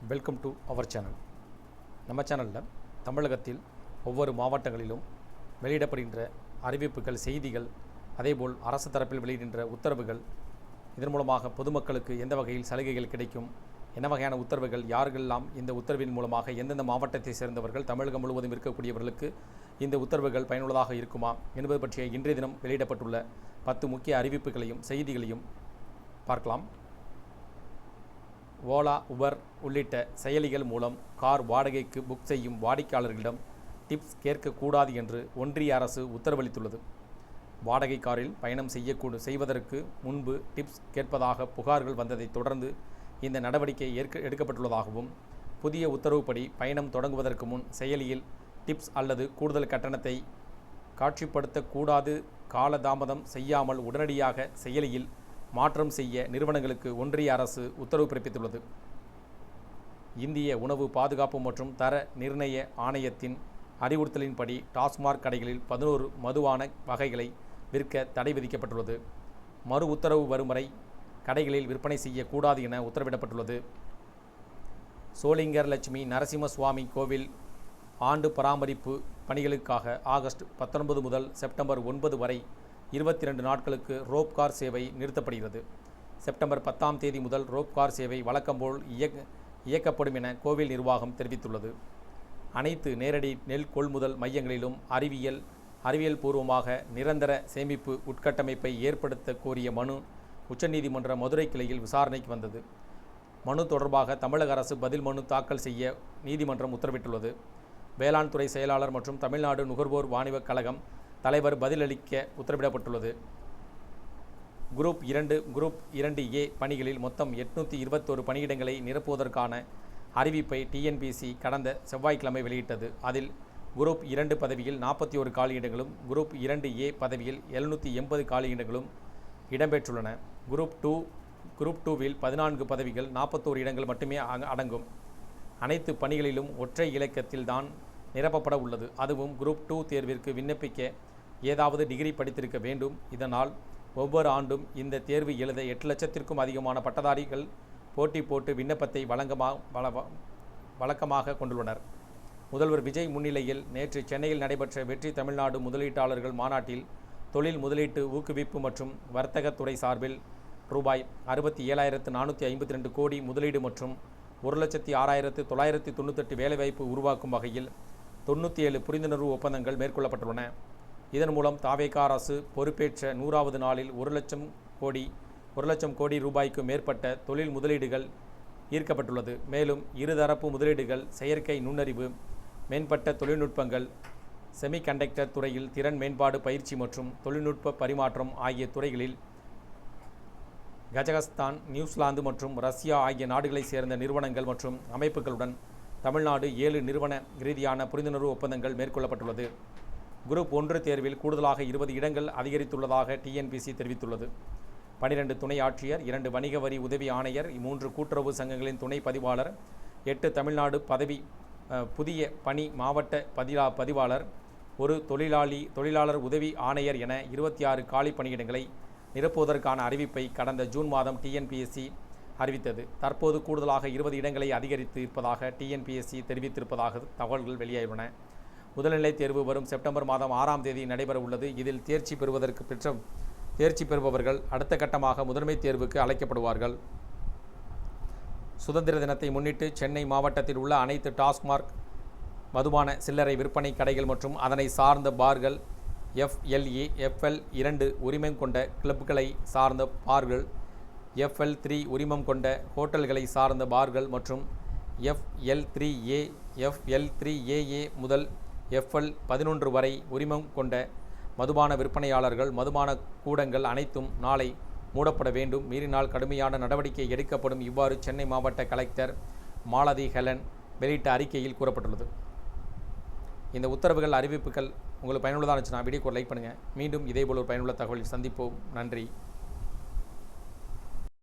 Welcome to our channel. நம்ம சேனலில் தமிழகத்தில் ஒவ்வொரு மாவட்டங்களிலும் வெளியிடப்படுகின்ற அறிவிப்புகள், செய்திகள், அதேபோல் அரசு தரப்பில் வெளியிடுகின்ற உத்தரவுகள், இதன் மூலமாக பொதுமக்களுக்கு எந்த வகையில் சலுகைகள் கிடைக்கும், என்ன வகையான உத்தரவுகள், யாரெல்லாம் இந்த உத்தரவின் மூலமாக எந்தெந்த மாவட்டத்தை சேர்ந்தவர்கள், தமிழகம் முழுவதும் இருக்கக்கூடியவர்களுக்கு இந்த உத்தரவுகள் பயனுள்ளதாக இருக்குமா என்பது பற்றிய இன்றைய தினம் வெளியிடப்பட்டுள்ள 10 முக்கிய அறிவிப்புகளையும் செய்திகளையும் பார்க்கலாம். ஓலா, உபர் உள்ளிட்ட செயலிகள் மூலம் கார் வாடகைக்கு புக் செய்யும் வாடிக்கையாளர்களிடம் டிப்ஸ் கேட்கக்கூடாது என்று ஒன்றிய அரசு உத்தரவளித்துள்ளது. வாடகை காரில் பயணம் செய்வதற்கு முன்பு டிப்ஸ் கேட்பதாக புகார்கள் வந்ததை தொடர்ந்து இந்த நடவடிக்கை எடுக்கப்பட்டுள்ளதாகவும், புதிய உத்தரவுப்படி பயணம் தொடங்குவதற்கு முன் செயலியில் டிப்ஸ் அல்லது கூடுதல் கட்டணத்தை காட்சிப்படுத்தக்கூடாது. காலதாமதம் செய்யாமல் உடனடியாக செயலியில் மாற்றம் செய்ய நிறுவனங்களுக்கு ஒன்றிய அரசு உத்தரவு பிறப்பித்துள்ளது. இந்திய உணவு பாதுகாப்பு மற்றும் தர நிர்ணய ஆணையத்தின் அறிவுறுத்தலின்படி டாஸ்மாக் கடைகளில் 11 மதுபான வகைகளை விற்க தடை விதிக்கப்பட்டுள்ளது. மறு உத்தரவு வரும் வரை கடைகளில் விற்பனை செய்யக்கூடாது என உத்தரவிடப்பட்டுள்ளது. சோளிங்கர் லட்சுமி நரசிம்ம சுவாமி கோவில் ஆண்டு பராமரிப்பு பணிகளுக்காக ஆகஸ்ட் 19 முதல் செப்டம்பர் 9 வரை 22 நாட்களுக்கு ரோப் கார் சேவை நிறுத்தப்படுகிறது. செப்டம்பர் 10ஆம் தேதி முதல் ரோப் கார் சேவை வழக்கம்போல் இயக்கப்படும் என கோவில் நிர்வாகம் தெரிவித்துள்ளது. அனைத்து நேரடி நெல் கொள்முதல் மையங்களிலும் அறிவியல் பூர்வமாக நிரந்தர சேமிப்பு உட்கட்டமைப்பை ஏற்படுத்த கோரிய மனு உச்சநீதிமன்ற மதுரை கிளையில் விசாரணைக்கு வந்தது. மனு தொடர்பாக தமிழக அரசு பதில் மனு தாக்கல் செய்ய நீதிமன்றம் உத்தரவிட்டுள்ளது. வேளாண் துறை செயலாளர் மற்றும் தமிழ்நாடு நுகர்வோர் வாணிபக் கழகம் தலைவர் பதிலளிக்க உத்தரவிடப்பட்டுள்ளது. குரூப் 2A பணிகளில் மொத்தம் 821 பணியிடங்களை நிரப்புவதற்கான அறிவிப்பை டிஎன்பிஎஸ்சி கடந்த செவ்வாய்க்கிழமை வெளியிட்டது. அதில் குரூப் 2 பதவியில் 41 காலியிடங்களும், குரூப் 2A பதவியில் 780 காலியிடங்களும் இடம்பெற்றுள்ளன. குரூப் 2வில் 14 பதவிகள், 41 இடங்கள் மட்டுமே அடங்கும். அனைத்து பணிகளிலும் ஒற்றை இலக்கத்தில் தான் நிரப்பப்பட உள்ளது. அதுவும் குரூப் 2 தேர்விற்கு விண்ணப்பிக்க ஏதாவது டிகிரி படித்திருக்க வேண்டும். இதனால் ஒவ்வொரு ஆண்டும் இந்த தேர்வு எழுத 8 லட்சத்திற்கும் அதிகமான பட்டதாரிகள் போட்டி போட்டு விண்ணப்பத்தை வழக்கமாக கொண்டுள்ளனர். முதல்வர் விஜய் முன்னிலையில் நேற்று சென்னையில் நடைபெற்ற வெற்றி தமிழ்நாடு முதலீட்டாளர்கள் மாநாட்டில் தொழில் முதலீட்டு ஊக்குவிப்பு மற்றும் வர்த்தகத்துறை சார்பில் ரூபாய் 67,452 கோடி முதலீடு மற்றும் 1,06,998 வேலைவாய்ப்பு உருவாக்கும் வகையில் 97 புரிந்துணர்வு ஒப்பந்தங்கள் மேற்கொள்ளப்பட்டுள்ளன. இதன் மூலம் தாவேக அரசு பொறுப்பேற்ற 100வது நாளில் 1 லட்சம் கோடி ரூபாய்க்கு மேற்பட்ட தொழில் முதலீடுகள் ஈர்க்கப்பட்டுள்ளது. மேலும் இருதரப்பு முதலீடுகள், செயற்கை நுண்ணறிவு, மேம்பட்ட தொழில்நுட்பங்கள், செமிகண்டக்டர் துறையில் திறன் மேம்பாடு பயிற்சி மற்றும் தொழில்நுட்ப பரிமாற்றம் ஆகிய துறைகளில் கஜகஸ்தான், நியூசிலாந்து மற்றும் ரஷ்யா ஆகிய நாடுகளைச் சேர்ந்த நிறுவனங்கள் மற்றும் அமைப்புகளுடன் தமிழ்நாடு 7 நிறுவன ரீதியான புரிந்துணர்வு ஒப்பந்தங்கள் மேற்கொள்ளப்பட்டுள்ளது. குரூப் 1 தேர்வில் கூடுதலாக 20 இடங்கள் அதிகரித்துள்ளதாக டிஎன்பிஎஸ்சி தெரிவித்துள்ளது. 12 துணை ஆட்சியர், 2 வணிக வரி உதவி ஆணையர், 3 கூட்டுறவு சங்கங்களின் துணை பதிவாளர், 8 தமிழ்நாடு புதிய பணி மாவட்ட பதிவாளர், 1 தொழிலாளர் உதவி ஆணையர் என 26 காலி பணியிடங்களை நிரப்புவதற்கான அறிவிப்பை கடந்த ஜூன் மாதம் டிஎன்பிஎஸ்சி அறிவித்தது. தற்போது கூடுதலாக 20 இடங்களை அதிகரித்து இருப்பதாக டிஎன்பிஎஸ்சி தெரிவித்திருப்பதாக தகவல்கள் வெளியாகியுள்ளன. முதல்நிலை தேர்வு வரும் செப்டம்பர் மாதம் 6ஆம் தேதி நடைபெற உள்ளது. இதில் தேர்ச்சி பெறுபவர்கள் அடுத்த கட்டமாக முதன்மை தேர்வுக்கு அழைக்கப்படுவார்கள். சுதந்திர தினத்தை முன்னிட்டு சென்னை மாவட்டத்தில் உள்ள அனைத்து டாஸ்மாக் மதுபான சில்லறை விற்பனை கடைகள் மற்றும் அதனை சார்ந்த பார்கள், FL2 உரிமம் கொண்ட கிளப்களை சார்ந்த பார்கள், FL3 உரிமம் கொண்ட ஹோட்டல்களை சார்ந்த பார்கள் மற்றும் FL3AA முதல் FL11 வரை உரிமம் கொண்ட மதுபான விற்பனையாளர்கள், மதுபான கூடங்கள் அனைத்தும் நாளை மூடப்பட வேண்டும். மீறினால் கடுமையான நடவடிக்கை எடுக்கப்படும். இவ்வாறு சென்னை மாவட்ட கலெக்டர் மாலதி ஹெலன் வெளியிட்ட அறிக்கையில் கூறப்பட்டுள்ளது. இந்த உத்தரவுகள், அறிவிப்புகள் உங்களுக்கு பயனுள்ளதாக இருந்துச்சுன்னா வீடியோக்கு லைக் பண்ணுங்கள். மீண்டும் இதேபோல் ஒரு பயனுள்ள தகவலில் சந்திப்போம். நன்றி.